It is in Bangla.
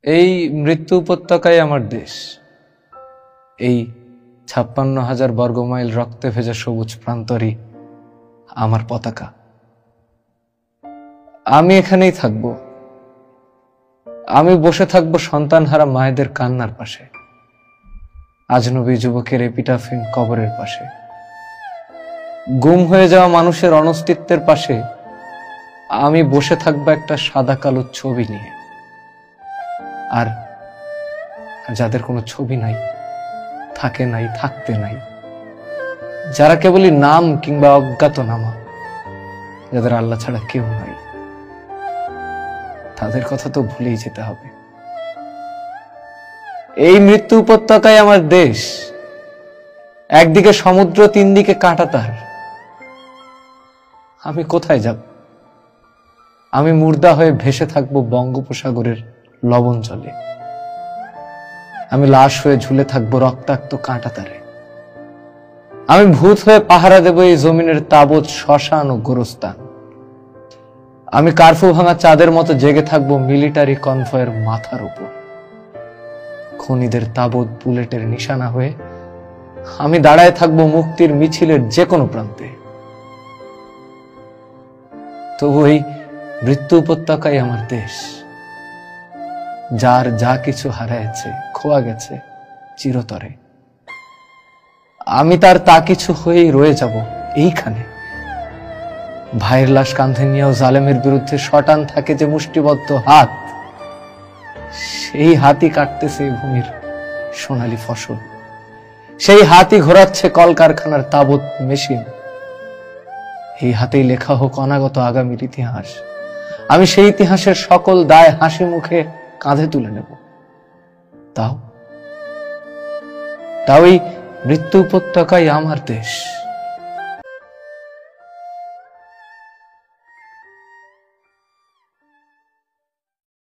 এই মৃত্যু উপত্যকায় আমার দেশ, এই ৫৬,০০০ বর্গমাইল রক্তে ভেজা সবুজ প্রান্তরই আমার পতাকা। আমি এখানেই থাকব। আমি বসে থাকব সন্তানহারা মায়েদের কান্নার পাশে, আজনবী যুবকের এপিটাফিন কবরের পাশে, গুম হয়ে যাওয়া মানুষের অনস্তিত্বের পাশে আমি বসে থাকবো একটা সাদা কালো ছবি নিয়ে। আর যাদের কোনো ছবি নাই, থাকে নাই, থাকতে নাই, যারা কেবলই নাম কিংবা অজ্ঞাতনামা, যাদের আল্লাহ ছাড়া কেউ নাই, তাদের কথা তো ভুলেই যেতে হবে। এই মৃত্যু উপত্যকায় আমার দেশ, একদিকে সমুদ্র, তিন দিকে কাঁটাতার। আমি কোথায় যাব? আমি মুর্দা হয়ে ভেসে থাকবো বঙ্গোপসাগরের লবণ জলে। আমি লাশ হয়ে ঝুলে থাকবো রক্তাক্ত কাঁটাতারে। আমি ভূত হয়ে পাহারা দেব এই জমিনের তাবৎ শ্মশান ও গোরস্থান। আমি কার্ফু ভাঙা চাঁদের মতো জেগে থাকবো মিলিটারি কনভয়ের মাথার উপর। খনিদের তাবৎ বুলেটের নিশানা হয়ে আমি দাঁড়ায় থাকবো মুক্তির মিছিলের যে কোনো প্রান্তে। তবু এই মৃত্যু উপত্যকায় আমার দেশ, যার যা কিছু হারাইছে, খোয়া গেছে চিরতরে। আমি তার তা কিছু হয়েই রয়ে যাব এইখানে। ভাইয়ের লাশ কাঁধে নিয়েও জালেমের বিরুদ্ধে শটান থাকে যে মুষ্টিবদ্ধ হাত, সেই হাতই কাটতেছে ভূমির সোনালী ফসল। সেই হাতই ঘোরাচ্ছে কলকারখানার তাবৎ মেশিন। এই হাতেই লেখা হোক অনাগত আগামীর ইতিহাস। আমি সেই ইতিহাসের সকল দায় হাসি মুখে কাঁধে তুলে নেব। তাও এই মৃত্যু উপত্যকায় আমার দেশ।